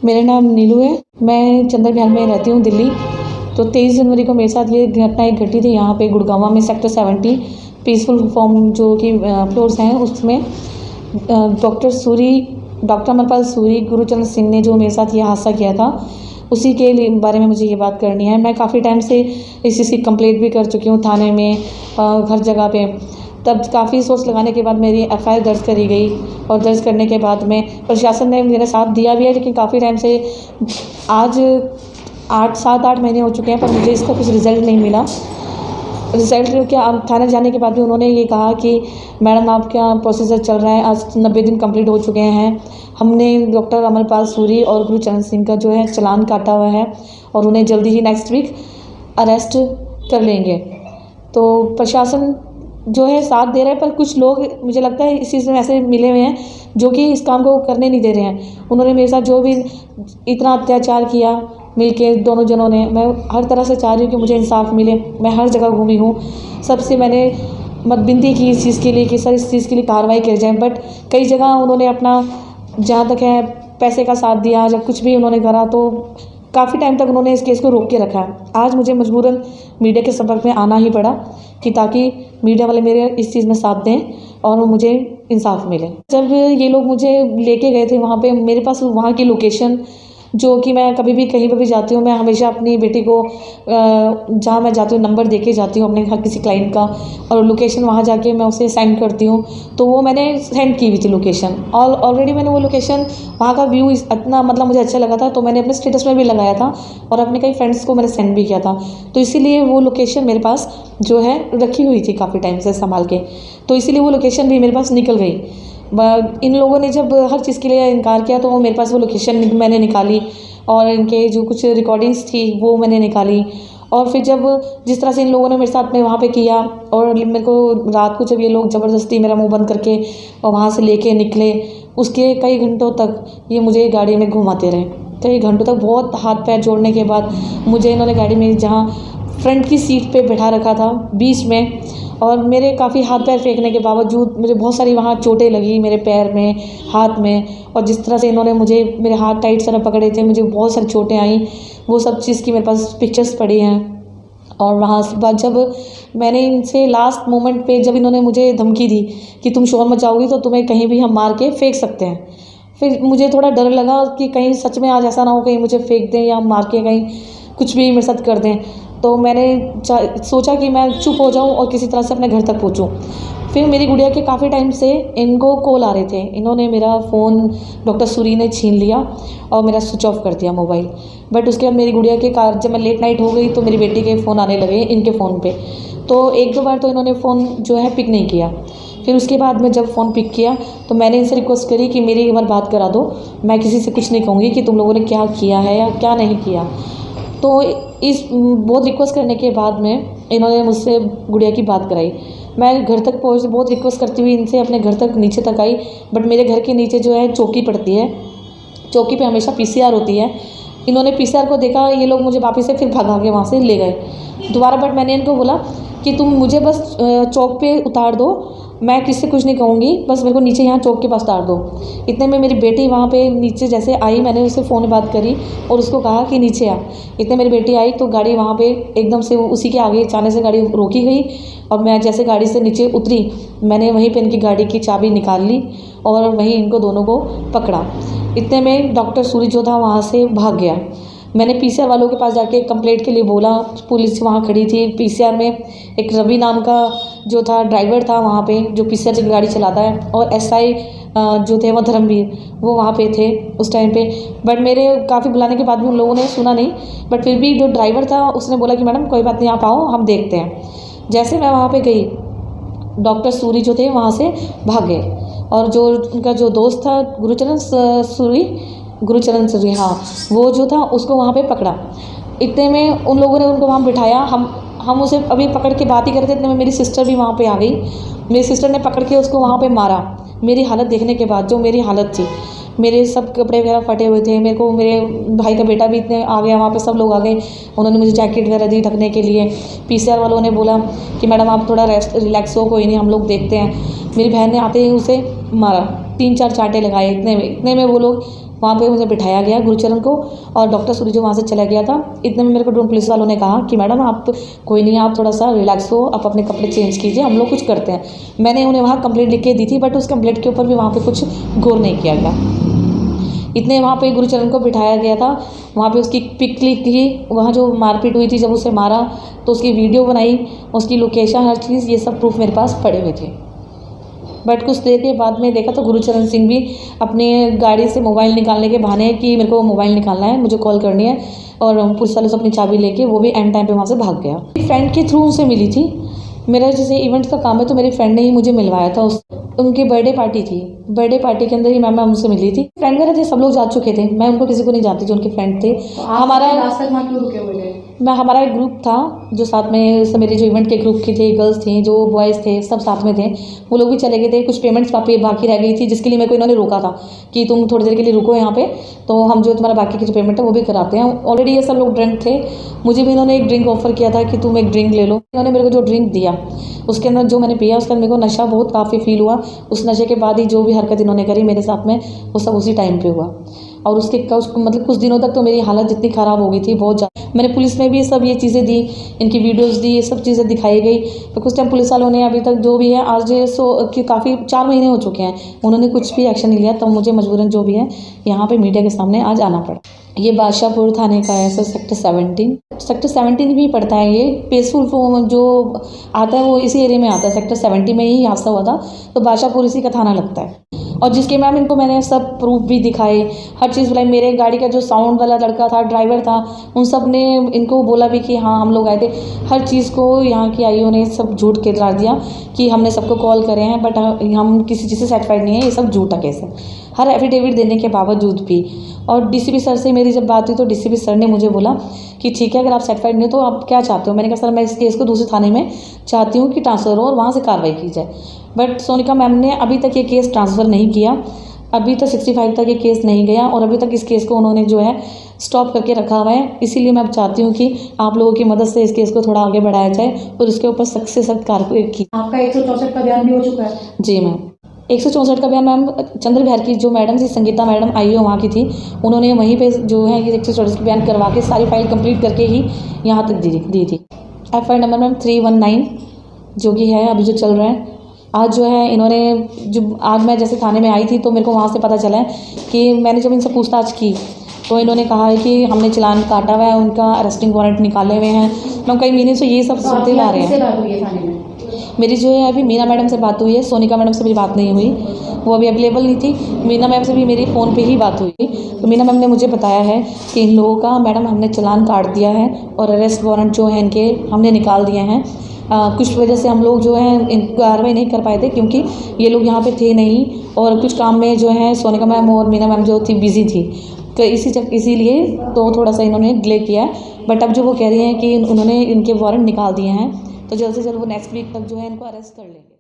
मेरा नाम नीलू है। मैं चंद्र विहार में रहती हूँ, दिल्ली। तो 23 जनवरी को मेरे साथ ये घटना एक घटी थी यहाँ पे गुड़गांव में, सेक्टर 70 पीसफुल फॉर्म जो कि फ्लोर्स हैं उसमें डॉक्टर अमरपाल सूरी, गुरुचरण सिंह ने जो मेरे साथ ये हादसा किया था, उसी के लिए बारे में मुझे ये बात करनी है। मैं काफ़ी टाइम से इस चीज़ की कंप्लेंट भी कर चुकी हूँ थाने में, हर जगह पे। तब काफ़ी सोच लगाने के बाद मेरी एफआईआर दर्ज करी गई और दर्ज करने के बाद में प्रशासन ने मेरा साथ दिया भी है, लेकिन काफ़ी टाइम से आज 7-8 महीने हो चुके हैं, पर मुझे इसका कुछ रिज़ल्ट नहीं मिला। रिज़ल्ट क्या, थाने जाने के बाद भी उन्होंने ये कहा कि मैडम आपका प्रोसीजर चल रहा है, आज 90 दिन कंप्लीट हो चुके हैं। हमने डॉक्टर अमरपाल सूरी और गुरुचरण सिंह का जो है चालान काटा हुआ है और उन्हें जल्दी ही नेक्स्ट वीक अरेस्ट कर लेंगे। तो प्रशासन जो है साथ दे रहा है, पर कुछ लोग मुझे लगता है इस चीज़ में ऐसे मिले हुए हैं जो कि इस काम को करने नहीं दे रहे हैं। उन्होंने मेरे साथ जो भी इतना अत्याचार किया मिलके दोनों जनों ने, मैं हर तरह से चाह रही हूँ कि मुझे इंसाफ मिले। मैं हर जगह घूमी हूँ, सबसे मैंने विनती की इस चीज़ के लिए कि सर इस चीज़ के लिए कार्रवाई की जाए, बट कई जगह उन्होंने अपना जहाँ तक है पैसे का साथ दिया। जब कुछ भी उन्होंने करा तो काफ़ी टाइम तक उन्होंने इस केस को रोक के रखा है। आज मुझे मजबूरन मीडिया के संपर्क में आना ही पड़ा कि ताकि मीडिया वाले मेरे इस चीज़ में साथ दें और मुझे इंसाफ मिले। जब ये लोग मुझे लेके गए थे वहाँ पे, मेरे पास वहाँ की लोकेशन, जो कि मैं कभी भी कहीं पर भी जाती हूँ, मैं हमेशा अपनी बेटी को जहाँ मैं जाती हूँ नंबर दे के जाती हूँ अपने हर किसी क्लाइंट का, और लोकेशन वहाँ जाके मैं उसे सेंड करती हूँ। तो वो मैंने सेंड की हुई थी लोकेशन, और ऑलरेडी मैंने वो लोकेशन, वहाँ का व्यू इतना मुझे अच्छा लगा था, तो मैंने अपने स्टेटस में भी लगाया था और अपने कई फ्रेंड्स को मैंने सेंड भी किया था। तो इसीलिए वो लोकेशन मेरे पास जो है रखी हुई थी काफ़ी टाइम से संभाल के, तो इसीलिए वो लोकेशन भी मेरे पास निकल गई। इन लोगों ने जब हर चीज़ के लिए इनकार किया तो मेरे पास वो लोकेशन मैंने निकाली और इनके जो कुछ रिकॉर्डिंग्स थी वो मैंने निकाली। और फिर जब जिस तरह से इन लोगों ने मेरे साथ में वहाँ पे किया, और मेरे को रात को जब ये लोग ज़बरदस्ती मेरा मुंह बंद करके और वहाँ से लेके निकले, उसके कई घंटों तक ये मुझे गाड़ी में घुमाते रहे। कई घंटों तक बहुत हाथ पैर जोड़ने के बाद मुझे इन्होंने गाड़ी में जहाँ फ्रंट की सीट पे बैठा रखा था बीच में, और मेरे काफ़ी हाथ पैर फेंकने के बावजूद मुझे बहुत सारी वहाँ चोटें लगी मेरे पैर में, हाथ में। और जिस तरह से इन्होंने मेरे हाथ टाइट तरह पकड़े थे, मुझे बहुत सारी चोटें आई। वो सब चीज़ की मेरे पास पिक्चर्स पड़ी हैं। और वहाँ से बाद जब मैंने इनसे लास्ट मोमेंट पे जब इन्होंने मुझे धमकी दी कि तुम शोर मचाओगी तो तुम्हें कहीं भी हम मार के फेंक सकते हैं, फिर मुझे थोड़ा डर लगा कि कहीं सच में आज ऐसा ना हो कहीं मुझे फेंक दें या मार के कहीं कुछ भी मेरे साथ कर दें। तो मैंने सोचा कि मैं चुप हो जाऊं और किसी तरह से अपने घर तक पहुंचूं। फिर मेरी गुड़िया के काफ़ी टाइम से इनको कॉल आ रहे थे। इन्होंने मेरा फ़ोन डॉक्टर सूरी ने छीन लिया और मेरा स्विच ऑफ कर दिया मोबाइल। बट उसके बाद मेरी गुड़िया के जब मैं लेट नाइट हो गई तो मेरी बेटी के फ़ोन आने लगे इनके फ़ोन पे। तो 1-2 बार तो इन्होंने फ़ोन जो है पिक नहीं किया। फिर उसके बाद में जब फ़ोन पिक किया तो मैंने इनसे रिक्वेस्ट करी कि मेरी एक बार बात करा दो, मैं किसी से कुछ नहीं कहूँगी कि तुम लोगों ने क्या किया है या क्या नहीं किया। तो इस बहुत रिक्वेस्ट करने के बाद में इन्होंने मुझसे गुड़िया की बात कराई। मैं घर तक पहुँच बहुत रिक्वेस्ट करती हुई इनसे अपने घर तक नीचे तक आई, बट मेरे घर के नीचे जो है चौकी पड़ती है, चौकी पे हमेशा पीसीआर होती है। इन्होंने पीसीआर को देखा, ये लोग मुझे वापस से फिर भगा के वहाँ से ले गए दोबारा। बट मैंने इनको बोला कि तुम मुझे बस चौक पे उतार दो, मैं किसी से कुछ नहीं कहूँगी, बस मेरे को नीचे यहाँ चौक के पास उतार दो। इतने में मेरी बेटी वहाँ पे नीचे जैसे आई, मैंने उससे फ़ोन में बात करी और उसको कहा कि नीचे आ। इतने मेरी बेटी आई तो गाड़ी वहाँ पे एकदम से उसी के आगे अचानक से गाड़ी रोकी गई, और मैं जैसे गाड़ी से नीचे उतरी मैंने वहीं पर इनकी गाड़ी की चाबी निकाल ली और वहीं इनको दोनों को पकड़ा। इतने में डॉक्टर सूरी जो था वहाँ से भाग गया। मैंने पीसीआर वालों के पास जाके कंप्लेंट के लिए बोला, पुलिस वहाँ खड़ी थी। पीसीआर में एक रवि नाम का जो था ड्राइवर था वहाँ पे, जो पीसीआर की गाड़ी चलाता है, और एसआई जो थे वो धर्मवीर, वो वहाँ पे थे उस टाइम पे। बट मेरे काफ़ी बुलाने के बाद भी उन लोगों ने सुना नहीं। बट फिर भी जो ड्राइवर था उसने बोला कि मैडम कोई बात नहीं, आप आओ हम देखते हैं। जैसे मैं वहाँ पर गई, डॉक्टर सूरी जो थे वहाँ से भाग गए, और जो उनका जो दोस्त था गुरुचरण सूरी, हाँ, वो जो था उसको वहाँ पे पकड़ा। इतने में उन लोगों ने उनको वहाँ बिठाया। हम उसे अभी पकड़ के बात ही करते, इतने में मेरी सिस्टर भी वहाँ पे आ गई। मेरी सिस्टर ने पकड़ के उसको वहाँ पे मारा। मेरी हालत देखने के बाद जो मेरी हालत थी, मेरे सब कपड़े वगैरह फटे हुए थे। मेरे को मेरे भाई का बेटा भी इतने आ गया, वहाँ पे सब लोग आ गए। उन्होंने मुझे जैकेट वगैरह दी ढकने के लिए। पीसीआर वालों ने बोला कि मैडम आप थोड़ा रिलैक्स हो, कोई नहीं हम लोग देखते हैं। मेरी बहन ने आते ही उसे मारा, 3-4 चांटे लगाए। इतने में वो लोग वहाँ पे मुझे बिठाया गया गुरुचरण को, और डॉक्टर सूरी जो वहाँ से चला गया था। इतने में मेरे को पुलिस वालों ने कहा कि मैडम आप कोई नहीं, आप थोड़ा सा रिलैक्स हो, आप अपने कपड़े चेंज कीजिए, हम लोग कुछ करते हैं। मैंने उन्हें वहाँ कंप्लेंट लिख के दी थी, बट उस कंप्लेंट के ऊपर भी वहाँ पे कुछ गौर नहीं किया गया। इतने वहाँ पे गुरुचरण को बिठाया गया था, वहाँ पे उसकी पिक क्लिक की, वहाँ जो मारपीट हुई थी जब उसे मारा तो उसकी वीडियो बनाई, उसकी लोकेशन, हर चीज़, ये सब प्रूफ मेरे पास पड़े हुए थे। बट कुछ देर के बाद में देखा तो गुरुचरण सिंह भी अपने गाड़ी से मोबाइल निकालने के बहाने कि मेरे को मोबाइल निकालना है, मुझे कॉल करनी है, और पुलिस वालों से अपनी चाबी लेके वो भी एंड टाइम पे वहाँ से भाग गया। फ्रेंड के थ्रू उनसे मिली थी। मेरा जैसे इवेंट्स का काम है तो मेरी फ्रेंड ने ही मुझे मिलवाया था। उनकी बर्थडे पार्टी थी, बर्थडे पार्टी के अंदर ही मैम उनसे मिली थी। फ्रेंड मेरे थे, सब लोग जा चुके थे, मैं उनको किसी को नहीं जानती जो उनके फ्रेंड थे। हमारा हमारा एक ग्रुप था जो साथ में, सब मेरे जो इवेंट के ग्रुप की थे, गर्ल्स थी, जो बॉयज़ थे, सब साथ में थे। वो लोग भी चले गए थे, कुछ पेमेंट्स बाकी रह गई थी, जिसके लिए मेरे को इन्होंने रोका था कि तुम थोड़ी देर के लिए रुको यहाँ पे, तो हम जो तुम्हारा बाकी की जो पेमेंट है वो भी कराते हैं। ऑलरेडी ये सब लोग ड्रिंक थे, मुझे भी इन्होंने एक ड्रिंक ऑफर किया था कि तुम एक ड्रिंक ले लो। इन्होंने मेरे को जो ड्रिंक दिया उसके अंदर जो मैंने पिया, उसके अंदर मेरे को नशा बहुत काफ़ी फील हुआ। उस नशे के बाद ही जो भी हरकत इन्होंने करी मेरे साथ में, वो सब उसी टाइम पे हुआ। और उसके मतलब कुछ दिनों तक तो मेरी हालत इतनी ख़राब हो गई थी, बहुत ज़्यादा। मैंने पुलिस में भी सब ये चीज़ें दी, इनकी वीडियोज़ दी, ये सब चीज़ें दिखाई गई। तो कुछ टाइम पुलिस वालों ने अभी तक जो भी है, आज कि काफ़ी 4 महीने हो चुके हैं, उन्होंने कुछ भी एक्शन नहीं लिया। तो मुझे मजबूरन जो भी है यहाँ पे मीडिया के सामने आज आना पड़ा। ये बादशाहपुर थाने का है सर, सेक्टर 17 भी पड़ता है। ये पीसफुल जो आता है वो इसी एरिया में आता है, सेक्टर 70 में ही हादसा हुआ था, तो बादशाहपुर इसी का थाना लगता है। और जिसके मैम इनको मैंने सब प्रूफ भी दिखाए, हर चीज़ बुलाई। मेरे गाड़ी का जो साउंड वाला लड़का था, ड्राइवर था, उन सब ने इनको बोला भी कि हाँ हम लोग आए थे। हर चीज़ को यहाँ की आईओ ने सब झूठ के करा दिया कि हमने सबको कॉल करे हैं, बट हम किसी चीज़ से सेटिस्फाइड नहीं है, ये सब झूठा केस है, हर एफिडेविट देने के बावजूद भी। और डीसीपी सर से मेरी जब बात हुई तो डीसीपी सर ने मुझे बोला कि ठीक है, अगर आप सेटिस्फाइड नहीं हो तो आप क्या चाहते हो। मैंने कहा सर मैं इस केस को दूसरे थाने में चाहती हूँ कि ट्रांसफ़र हो और वहाँ से कार्रवाई की जाए। बट सोनिका मैम ने अभी तक ये केस ट्रांसफ़र नहीं किया, अभी तक 65 तक ये केस नहीं गया, और अभी तक इस केस को उन्होंने जो है स्टॉप करके रखा हुआ है। इसीलिए मैं अब चाहती हूँ कि आप लोगों की मदद से इस केस को थोड़ा आगे बढ़ाया जाए और इसके ऊपर सख्त से सख्त कार्रवाई की। आपका 164 का बयान भी हो चुका है? जी मैम, 164 का बयान मैम चंद्र बिहार की जो मैडम थी, संगीता मैडम आईओ वहाँ की थी, उन्होंने वहीं पे जो है ये 164 का बयान करवा के सारी फाइल कंप्लीट करके ही यहाँ तक दी थी। FIR नंबर मैम 319 जो कि है अभी जो चल रहा है। आज जो है इन्होंने आज मैं जैसे थाने में आई थी तो मेरे को वहाँ से पता चला है कि मैंने जब इनसे पूछताछ की तो इन्होंने कहा है कि हमने चालान काटा हुआ है, उनका अरेस्टिंग वारंट निकाले हुए हैं। मैम कई महीने से ये सब सुनते ला रहे हैं। मेरी जो है अभी मीना मैडम से बात हुई है, सोनिका मैडम से मेरी बात नहीं हुई, वो अभी अवेलेबल नहीं थी। मीना मैम से भी मेरी फ़ोन पे ही बात हुई, तो मीना मैम ने मुझे बताया है कि इन लोगों का मैडम हमने चालान काट दिया है और अरेस्ट वारंट जो है इनके हमने निकाल दिए हैं। कुछ वजह से हम लोग जो है कार्रवाई नहीं कर पाए थे क्योंकि ये लोग यहाँ पे थे नहीं, और कुछ काम में जो है सोनिका मैम और मीना मैम जो थी बिज़ी थी, तो इसीलिए तो थोड़ा सा इन्होंने डिले किया है। बट अब जो वो कह रही हैं कि उन्होंने इनके वारंट निकाल दिए हैं, तो जल्द से जल्द वो नेक्स्ट वीक तक जो है इनको अरेस्ट कर लेंगे।